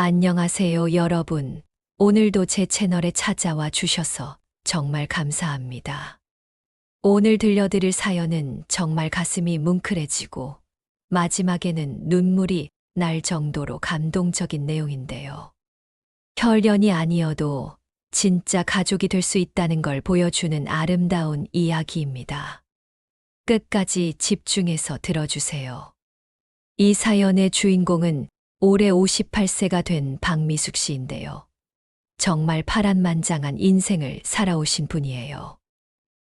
안녕하세요, 여러분. 오늘도 제 채널에 찾아와 주셔서 정말 감사합니다. 오늘 들려드릴 사연은 정말 가슴이 뭉클해지고 마지막에는 눈물이 날 정도로 감동적인 내용인데요. 혈연이 아니어도 진짜 가족이 될 수 있다는 걸 보여주는 아름다운 이야기입니다. 끝까지 집중해서 들어주세요. 이 사연의 주인공은 올해 58세가 된 박미숙 씨인데요. 정말 파란만장한 인생을 살아오신 분이에요.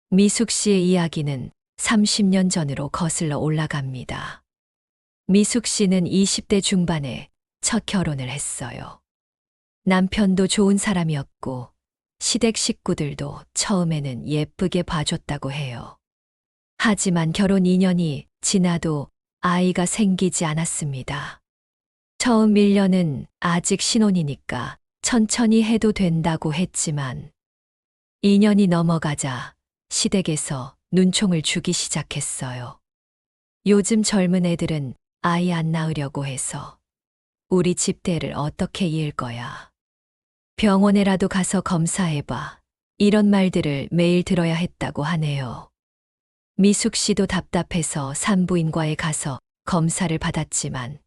미숙 씨의 이야기는 30년 전으로 거슬러 올라갑니다. 미숙 씨는 20대 중반에 첫 결혼을 했어요. 남편도 좋은 사람이었고 시댁 식구들도 처음에는 예쁘게 봐줬다고 해요. 하지만 결혼 2년이 지나도 아이가 생기지 않았습니다. 처음 1년은 아직 신혼이니까 천천히 해도 된다고 했지만 2년이 넘어가자 시댁에서 눈총을 주기 시작했어요. 요즘 젊은 애들은 아이 안 낳으려고 해서 우리 집대를 어떻게 이을 거야. 병원에라도 가서 검사해봐. 이런 말들을 매일 들어야 했다고 하네요. 미숙 씨도 답답해서 산부인과에 가서 검사를 받았지만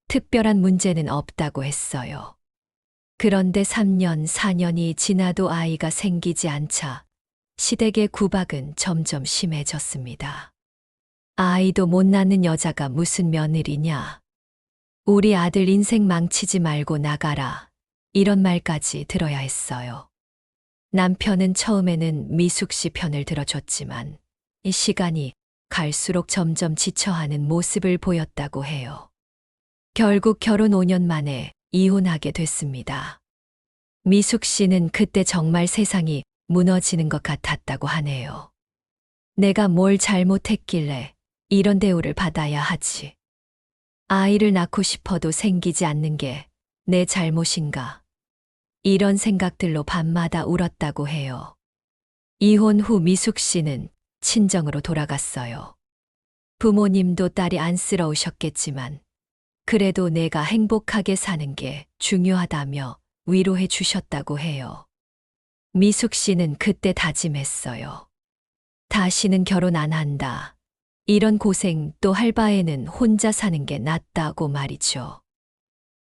특별한 문제는 없다고 했어요. 그런데 3년, 4년이 지나도 아이가 생기지 않자 시댁의 구박은 점점 심해졌습니다. 아이도 못 낳는 여자가 무슨 며느리냐. 우리 아들 인생 망치지 말고 나가라. 이런 말까지 들어야 했어요. 남편은 처음에는 미숙 씨 편을 들어줬지만 이 시간이 갈수록 점점 지쳐하는 모습을 보였다고 해요. 결국 결혼 5년 만에 이혼하게 됐습니다. 미숙 씨는 그때 정말 세상이 무너지는 것 같았다고 하네요. 내가 뭘 잘못했길래 이런 대우를 받아야 하지. 아이를 낳고 싶어도 생기지 않는 게 내 잘못인가. 이런 생각들로 밤마다 울었다고 해요. 이혼 후 미숙 씨는 친정으로 돌아갔어요. 부모님도 딸이 안쓰러우셨겠지만 그래도 내가 행복하게 사는 게 중요하다며 위로해 주셨다고 해요. 미숙 씨는 그때 다짐했어요. 다시는 결혼 안 한다. 이런 고생 또 할 바에는 혼자 사는 게 낫다고 말이죠.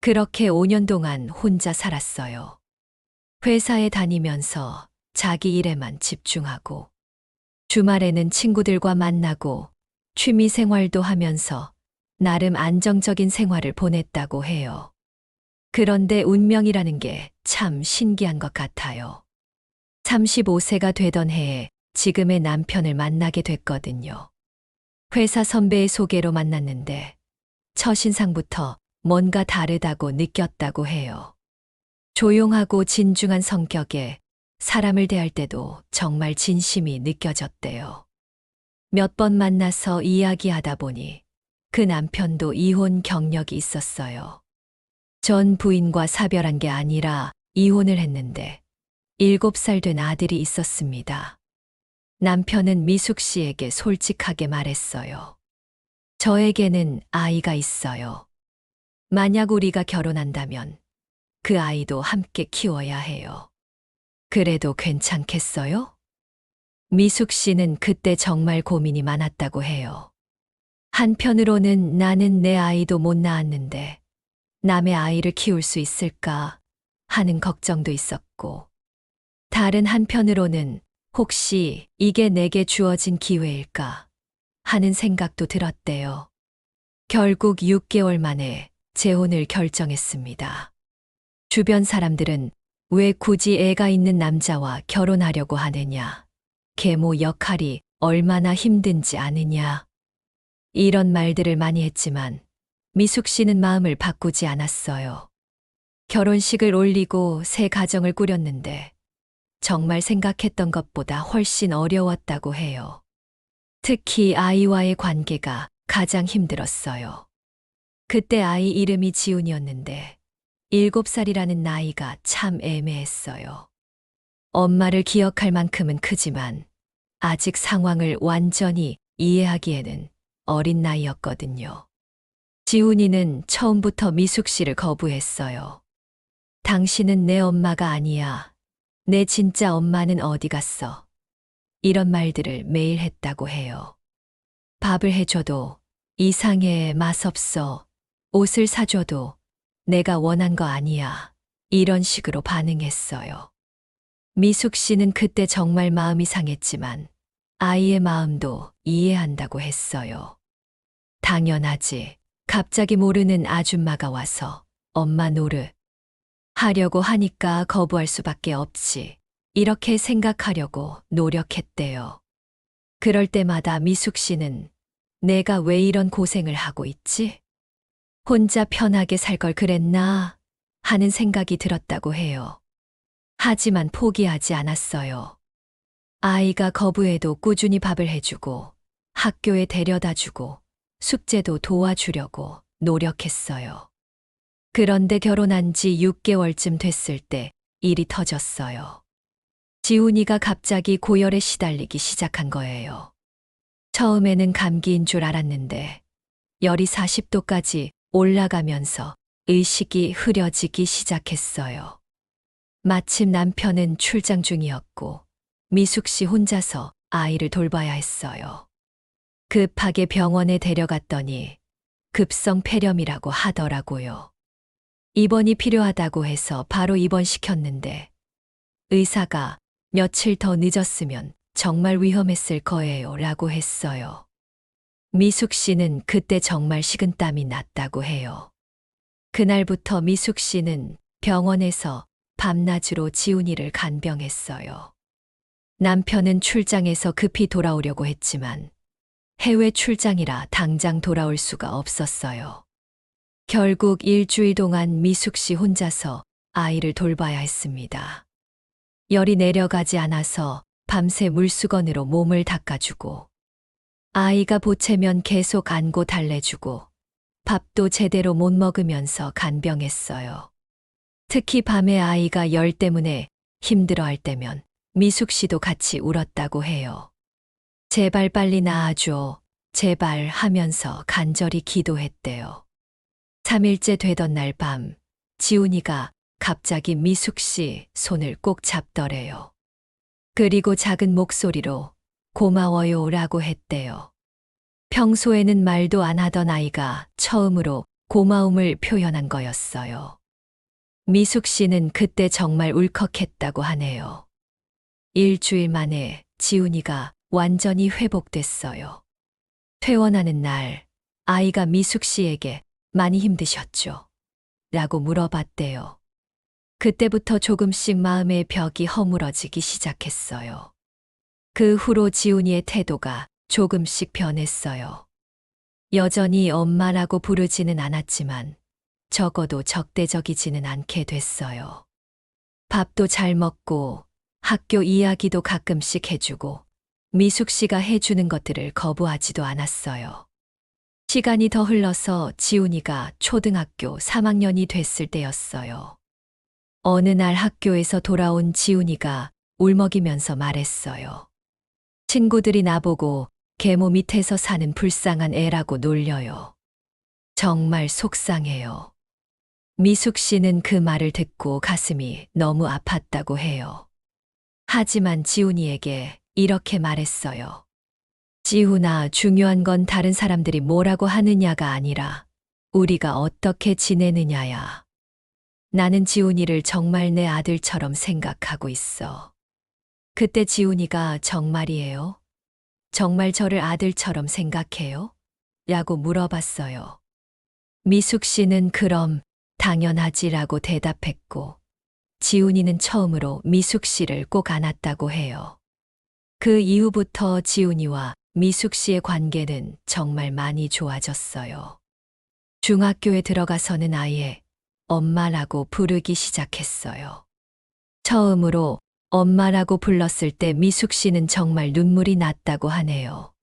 그렇게 5년 동안 혼자 살았어요. 회사에 다니면서 자기 일에만 집중하고 주말에는 친구들과 만나고 취미 생활도 하면서 나름 안정적인 생활을 보냈다고 해요. 그런데 운명이라는 게 참 신기한 것 같아요. 35세가 되던 해에 지금의 남편을 만나게 됐거든요. 회사 선배의 소개로 만났는데 첫인상부터 뭔가 다르다고 느꼈다고 해요. 조용하고 진중한 성격에 사람을 대할 때도 정말 진심이 느껴졌대요. 몇 번 만나서 이야기하다 보니 그 남편도 이혼 경력이 있었어요. 전 부인과 사별한 게 아니라 이혼을 했는데 7살 된 아들이 있었습니다. 남편은 미숙 씨에게 솔직하게 말했어요. 저에게는 아이가 있어요. 만약 우리가 결혼한다면 그 아이도 함께 키워야 해요. 그래도 괜찮겠어요? 미숙 씨는 그때 정말 고민이 많았다고 해요. 한편으로는 나는 내 아이도 못 낳았는데 남의 아이를 키울 수 있을까 하는 걱정도 있었고, 다른 한편으로는 혹시 이게 내게 주어진 기회일까 하는 생각도 들었대요. 결국 6개월 만에 재혼을 결정했습니다. 주변 사람들은 왜 굳이 애가 있는 남자와 결혼하려고 하느냐, 계모 역할이 얼마나 힘든지 아느냐, 이런 말들을 많이 했지만 미숙 씨는 마음을 바꾸지 않았어요. 결혼식을 올리고 새 가정을 꾸렸는데 정말 생각했던 것보다 훨씬 어려웠다고 해요. 특히 아이와의 관계가 가장 힘들었어요. 그때 아이 이름이 지훈이었는데 7살이라는 나이가 참 애매했어요. 엄마를 기억할 만큼은 크지만 아직 상황을 완전히 이해하기에는 어린 나이였거든요. 지훈이는 처음부터 미숙 씨를 거부했어요. 당신은 내 엄마가 아니야. 내 진짜 엄마는 어디 갔어? 이런 말들을 매일 했다고 해요. 밥을 해줘도 이상해, 맛없어. 옷을 사줘도 내가 원한 거 아니야. 이런 식으로 반응했어요. 미숙 씨는 그때 정말 마음이 상했지만 아이의 마음도 이해한다고 했어요. 당연하지. 갑자기 모르는 아줌마가 와서 엄마 노릇 하려고 하니까 거부할 수밖에 없지. 이렇게 생각하려고 노력했대요. 그럴 때마다 미숙 씨는 내가 왜 이런 고생을 하고 있지? 혼자 편하게 살 걸 그랬나? 하는 생각이 들었다고 해요. 하지만 포기하지 않았어요. 아이가 거부해도 꾸준히 밥을 해주고 학교에 데려다 주고 숙제도 도와주려고 노력했어요. 그런데 결혼한 지 6개월쯤 됐을 때 일이 터졌어요. 지훈이가 갑자기 고열에 시달리기 시작한 거예요. 처음에는 감기인 줄 알았는데 열이 40도까지 올라가면서 의식이 흐려지기 시작했어요. 마침 남편은 출장 중이었고 미숙 씨 혼자서 아이를 돌봐야 했어요. 급하게 병원에 데려갔더니 급성 폐렴이라고 하더라고요. 입원이 필요하다고 해서 바로 입원시켰는데 의사가 며칠 더 늦었으면 정말 위험했을 거예요 라고 했어요. 미숙 씨는 그때 정말 식은땀이 났다고 해요. 그날부터 미숙 씨는 병원에서 밤낮으로 지훈이를 간병했어요. 남편은 출장에서 급히 돌아오려고 했지만 해외 출장이라 당장 돌아올 수가 없었어요. 결국 일주일 동안 미숙 씨 혼자서 아이를 돌봐야 했습니다. 열이 내려가지 않아서 밤새 물수건으로 몸을 닦아주고 아이가 보채면 계속 안고 달래주고 밥도 제대로 못 먹으면서 간병했어요. 특히 밤에 아이가 열 때문에 힘들어할 때면 미숙 씨도 같이 울었다고 해요. 제발 빨리 나아줘, 제발 하면서 간절히 기도했대요. 3일째 되던 날 밤, 지훈이가 갑자기 미숙 씨 손을 꼭 잡더래요. 그리고 작은 목소리로 고마워요 라고 했대요. 평소에는 말도 안 하던 아이가 처음으로 고마움을 표현한 거였어요. 미숙 씨는 그때 정말 울컥했다고 하네요. 일주일 만에 지훈이가 완전히 회복됐어요. 퇴원하는 날, 아이가 미숙 씨에게 많이 힘드셨죠? 라고 물어봤대요. 그때부터 조금씩 마음의 벽이 허물어지기 시작했어요. 그 후로 지훈이의 태도가 조금씩 변했어요. 여전히 엄마라고 부르지는 않았지만 적어도 적대적이지는 않게 됐어요. 밥도 잘 먹고 학교 이야기도 가끔씩 해주고 미숙 씨가 해주는 것들을 거부하지도 않았어요. 시간이 더 흘러서 지훈이가 초등학교 3학년이 됐을 때였어요. 어느 날 학교에서 돌아온 지훈이가 울먹이면서 말했어요. 친구들이 나보고 계모 밑에서 사는 불쌍한 애라고 놀려요. 정말 속상해요. 미숙 씨는 그 말을 듣고 가슴이 너무 아팠다고 해요. 하지만 지훈이에게 이렇게 말했어요. 지훈아, 중요한 건 다른 사람들이 뭐라고 하느냐가 아니라 우리가 어떻게 지내느냐야. 나는 지훈이를 정말 내 아들처럼 생각하고 있어. 그때 지훈이가 정말이에요? 정말 저를 아들처럼 생각해요? 라고 물어봤어요. 미숙 씨는 그럼 당연하지라고 대답했고 지훈이는 처음으로 미숙 씨를 꼭 안았다고 해요. 그 이후부터 지훈이와 미숙 씨의 관계는 정말 많이 좋아졌어요. 중학교에 들어가서는 아예 엄마라고 부르기 시작했어요. 처음으로 엄마라고 불렀을 때 미숙 씨는 정말 눈물이 났다고 하네요.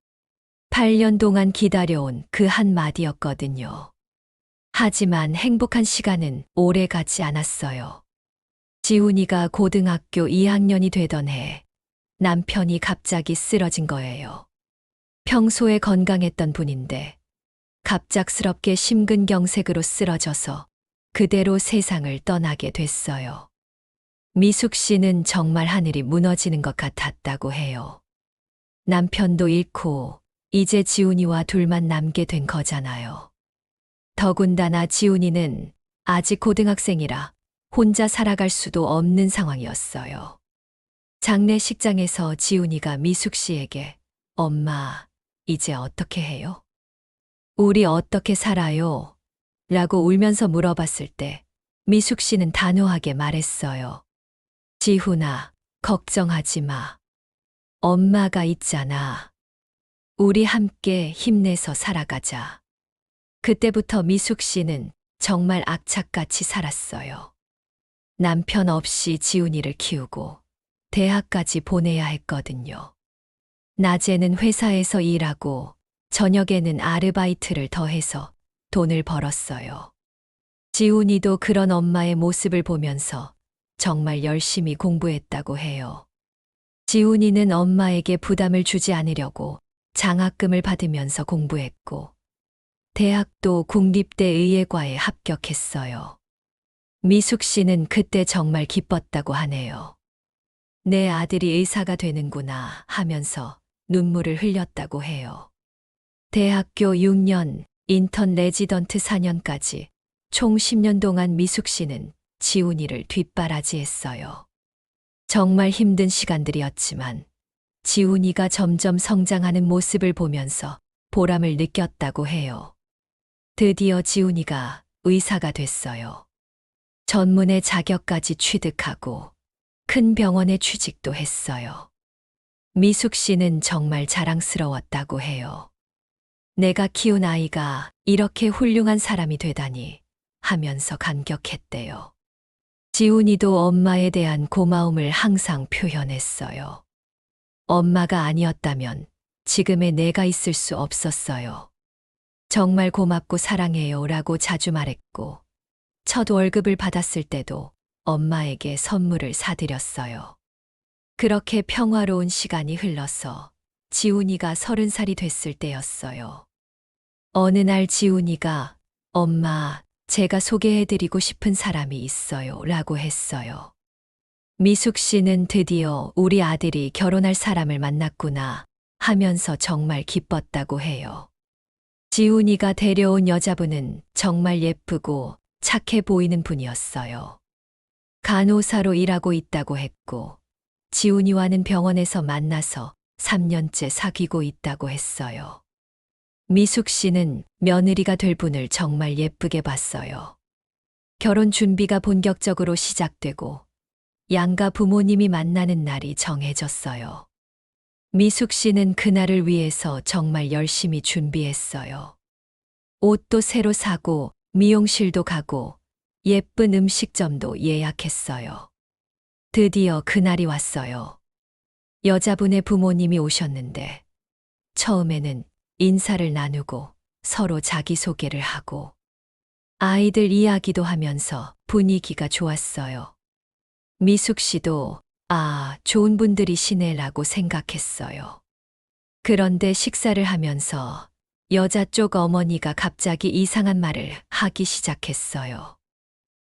8년 동안 기다려온 그 한마디였거든요. 하지만 행복한 시간은 오래 가지 않았어요. 지훈이가 고등학교 2학년이 되던 해 남편이 갑자기 쓰러진 거예요. 평소에 건강했던 분인데 갑작스럽게 심근경색으로 쓰러져서 그대로 세상을 떠나게 됐어요. 미숙 씨는 정말 하늘이 무너지는 것 같았다고 해요. 남편도 잃고 이제 지훈이와 둘만 남게 된 거잖아요. 더군다나 지훈이는 아직 고등학생이라 혼자 살아갈 수도 없는 상황이었어요. 장례식장에서 지훈이가 미숙 씨에게 엄마, 이제 어떻게 해요? 우리 어떻게 살아요? 라고 울면서 물어봤을 때 미숙 씨는 단호하게 말했어요. 지훈아, 걱정하지 마. 엄마가 있잖아. 우리 함께 힘내서 살아가자. 그때부터 미숙 씨는 정말 악착같이 살았어요. 남편 없이 지훈이를 키우고 대학까지 보내야 했거든요. 낮에는 회사에서 일하고 저녁에는 아르바이트를 더해서 돈을 벌었어요. 지훈이도 그런 엄마의 모습을 보면서 정말 열심히 공부했다고 해요. 지훈이는 엄마에게 부담을 주지 않으려고 장학금을 받으면서 공부했고, 대학도 국립대 의예과에 합격했어요. 미숙 씨는 그때 정말 기뻤다고 하네요. 내 아들이 의사가 되는구나 하면서 눈물을 흘렸다고 해요. 대학교 6년, 인턴 레지던트 4년까지 총 10년 동안 미숙 씨는 지훈이를 뒷바라지했어요. 정말 힘든 시간들이었지만 지훈이가 점점 성장하는 모습을 보면서 보람을 느꼈다고 해요. 드디어 지훈이가 의사가 됐어요. 전문의 자격까지 취득하고 큰 병원에 취직도 했어요. 미숙 씨는 정말 자랑스러웠다고 해요. 내가 키운 아이가 이렇게 훌륭한 사람이 되다니 하면서 감격했대요. 지훈이도 엄마에 대한 고마움을 항상 표현했어요. 엄마가 아니었다면 지금의 내가 있을 수 없었어요. 정말 고맙고 사랑해요 라고 자주 말했고, 첫 월급을 받았을 때도 엄마에게 선물을 사드렸어요. 그렇게 평화로운 시간이 흘러서 지훈이가 30살이 됐을 때였어요. 어느 날 지훈이가 엄마, 제가 소개해드리고 싶은 사람이 있어요 라고 했어요. 미숙 씨는 드디어 우리 아들이 결혼할 사람을 만났구나 하면서 정말 기뻤다고 해요. 지훈이가 데려온 여자분은 정말 예쁘고 착해 보이는 분이었어요. 간호사로 일하고 있다고 했고, 지훈이와는 병원에서 만나서 3년째 사귀고 있다고 했어요. 미숙 씨는 며느리가 될 분을 정말 예쁘게 봤어요. 결혼 준비가 본격적으로 시작되고 양가 부모님이 만나는 날이 정해졌어요. 미숙 씨는 그날을 위해서 정말 열심히 준비했어요. 옷도 새로 사고 미용실도 가고 예쁜 음식점도 예약했어요. 드디어 그날이 왔어요. 여자분의 부모님이 오셨는데 처음에는 인사를 나누고 서로 자기소개를 하고 아이들 이야기도 하면서 분위기가 좋았어요. 미숙 씨도 좋은 분들이시네라고 생각했어요. 그런데 식사를 하면서 여자 쪽 어머니가 갑자기 이상한 말을 하기 시작했어요.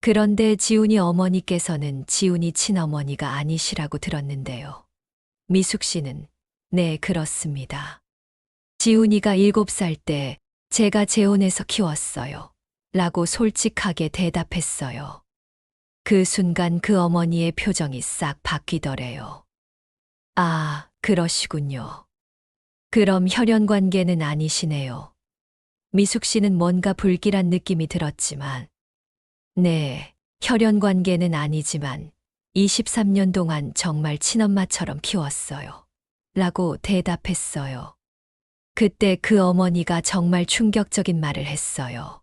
그런데 지훈이 어머니께서는 지훈이 친어머니가 아니시라고 들었는데요. 미숙 씨는 네, 그렇습니다. 지훈이가 7살 때 제가 재혼해서 키웠어요. 라고 솔직하게 대답했어요. 그 순간 그 어머니의 표정이 싹 바뀌더래요. 그러시군요. 그럼 혈연관계는 아니시네요. 미숙 씨는 뭔가 불길한 느낌이 들었지만, 네, 혈연관계는 아니지만 23년 동안 정말 친엄마처럼 키웠어요. 라고 대답했어요. 그때 그 어머니가 정말 충격적인 말을 했어요.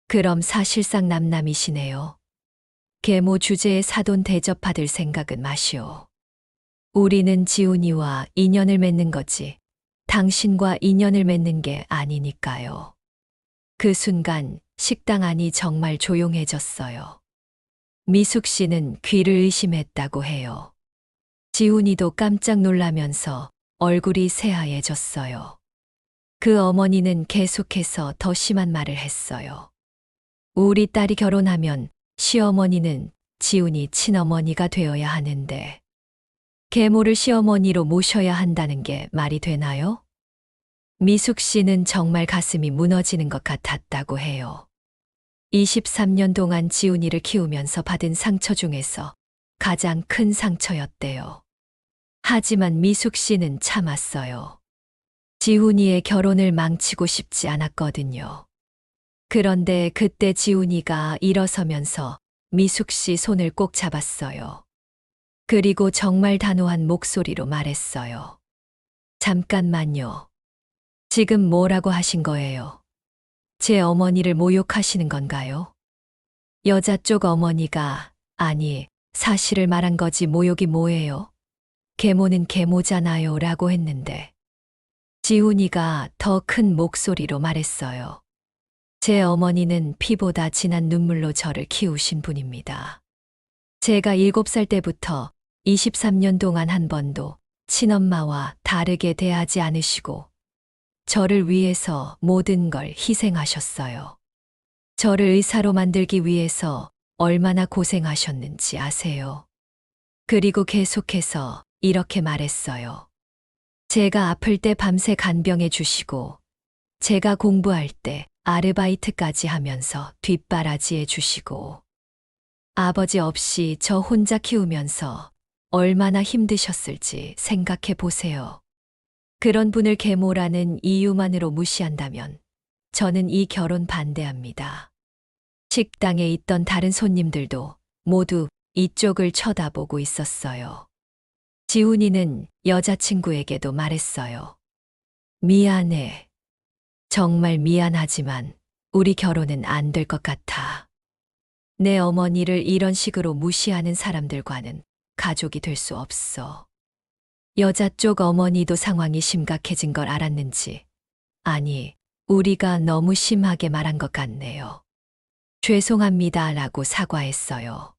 그럼 사실상 남남이시네요. 계모 주제에 사돈 대접받을 생각은 마시오. 우리는 지훈이와 인연을 맺는 거지 당신과 인연을 맺는 게 아니니까요. 그 순간 식당 안이 정말 조용해졌어요. 미숙 씨는 귀를 의심했다고 해요. 지훈이도 깜짝 놀라면서 얼굴이 새하얘졌어요. 그 어머니는 계속해서 더 심한 말을 했어요. 우리 딸이 결혼하면 시어머니는 지훈이 친어머니가 되어야 하는데 계모를 시어머니로 모셔야 한다는 게 말이 되나요? 미숙 씨는 정말 가슴이 무너지는 것 같았다고 해요. 23년 동안 지훈이를 키우면서 받은 상처 중에서 가장 큰 상처였대요. 하지만 미숙 씨는 참았어요. 지훈이의 결혼을 망치고 싶지 않았거든요. 그런데 그때 지훈이가 일어서면서 미숙 씨 손을 꼭 잡았어요. 그리고 정말 단호한 목소리로 말했어요. 잠깐만요. 지금 뭐라고 하신 거예요? 제 어머니를 모욕하시는 건가요? 여자 쪽 어머니가, 아니, 사실을 말한 거지 모욕이 뭐예요? 계모는 계모잖아요 라고 했는데 지훈이가 더 큰 목소리로 말했어요. 제 어머니는 피보다 진한 눈물로 저를 키우신 분입니다. 제가 7살 때부터 23년 동안 한 번도 친엄마와 다르게 대하지 않으시고 저를 위해서 모든 걸 희생하셨어요. 저를 의사로 만들기 위해서 얼마나 고생하셨는지 아세요? 그리고 계속해서 이렇게 말했어요. 제가 아플 때 밤새 간병해 주시고, 제가 공부할 때 아르바이트까지 하면서 뒷바라지해 주시고, 아버지 없이 저 혼자 키우면서 얼마나 힘드셨을지 생각해 보세요. 그런 분을 계모라는 이유만으로 무시한다면 저는 이 결혼 반대합니다. 식당에 있던 다른 손님들도 모두 이쪽을 쳐다보고 있었어요. 지훈이는 여자친구에게도 말했어요. 미안해. 정말 미안하지만 우리 결혼은 안 될 것 같아. 내 어머니를 이런 식으로 무시하는 사람들과는 가족이 될 수 없어. 여자 쪽 어머니도 상황이 심각해진 걸 알았는지, 아니, 우리가 너무 심하게 말한 것 같네요. 죄송합니다 라고 사과했어요.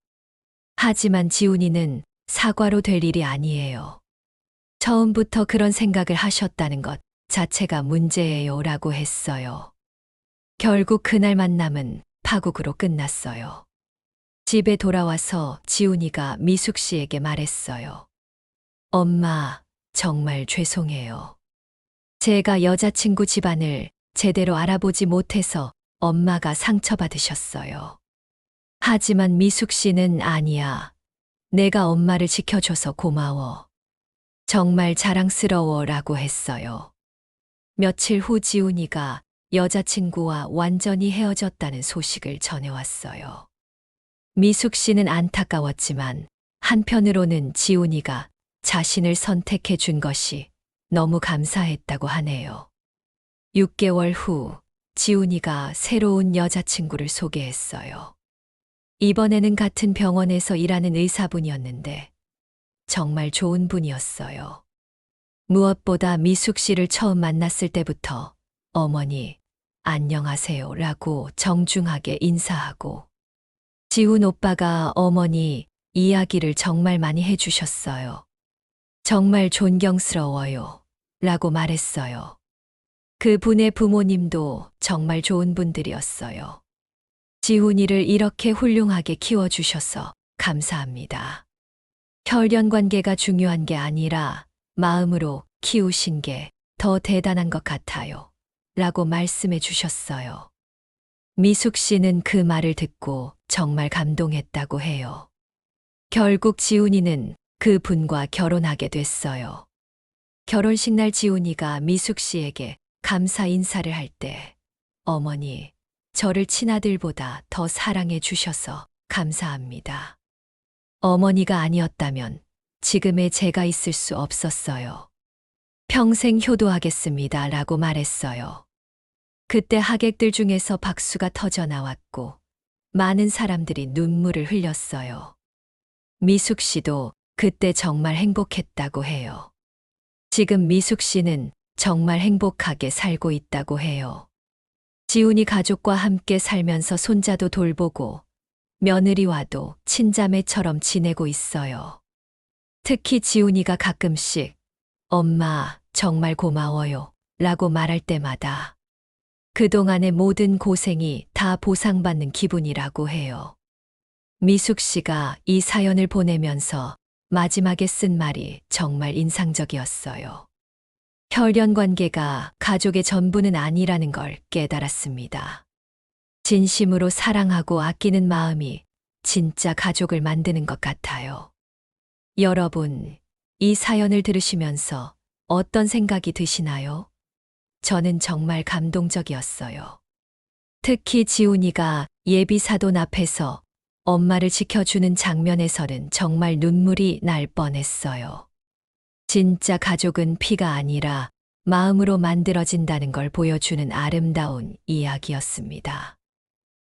하지만 지훈이는 사과로 될 일이 아니에요. 처음부터 그런 생각을 하셨다는 것 자체가 문제예요 라고 했어요. 결국 그날 만남은 파국으로 끝났어요. 집에 돌아와서 지훈이가 미숙 씨에게 말했어요. 엄마, 정말 죄송해요. 제가 여자친구 집안을 제대로 알아보지 못해서 엄마가 상처받으셨어요. 하지만 미숙 씨는 아니야. 내가 엄마를 지켜줘서 고마워. 정말 자랑스러워 라고 했어요. 며칠 후 지훈이가 여자친구와 완전히 헤어졌다는 소식을 전해왔어요. 미숙 씨는 안타까웠지만 한편으로는 지훈이가 자신을 선택해 준 것이 너무 감사했다고 하네요. 6개월 후 지훈이가 새로운 여자친구를 소개했어요. 이번에는 같은 병원에서 일하는 의사분이었는데 정말 좋은 분이었어요. 무엇보다 미숙 씨를 처음 만났을 때부터 어머니, 안녕하세요 라고 정중하게 인사하고 지훈 오빠가 어머니 이야기를 정말 많이 해주셨어요. 정말 존경스러워요 라고 말했어요. 그분의 부모님도 정말 좋은 분들이었어요. 지훈이를 이렇게 훌륭하게 키워주셔서 감사합니다. 혈연 관계가 중요한 게 아니라 마음으로 키우신 게 더 대단한 것 같아요. 라고 말씀해 주셨어요. 미숙 씨는 그 말을 듣고 정말 감동했다고 해요. 결국 지훈이는 그 분과 결혼하게 됐어요. 결혼식 날 지훈이가 미숙 씨에게 감사 인사를 할 때, 어머니, 저를 친아들보다 더 사랑해 주셔서 감사합니다. 어머니가 아니었다면 지금의 제가 있을 수 없었어요. 평생 효도하겠습니다 라고 말했어요. 그때 하객들 중에서 박수가 터져 나왔고 많은 사람들이 눈물을 흘렸어요. 미숙 씨도 그때 정말 행복했다고 해요. 지금 미숙 씨는 정말 행복하게 살고 있다고 해요. 지훈이 가족과 함께 살면서 손자도 돌보고 며느리와도 친자매처럼 지내고 있어요. 특히 지훈이가 가끔씩 엄마 정말 고마워요 라고 말할 때마다 그동안의 모든 고생이 다 보상받는 기분이라고 해요. 미숙 씨가 이 사연을 보내면서 마지막에 쓴 말이 정말 인상적이었어요. 혈연 관계가 가족의 전부는 아니라는 걸 깨달았습니다. 진심으로 사랑하고 아끼는 마음이 진짜 가족을 만드는 것 같아요. 여러분, 이 사연을 들으시면서 어떤 생각이 드시나요? 저는 정말 감동적이었어요. 특히 지훈이가 예비 사돈 앞에서 엄마를 지켜주는 장면에서는 정말 눈물이 날 뻔했어요. 진짜 가족은 피가 아니라 마음으로 만들어진다는 걸 보여주는 아름다운 이야기였습니다.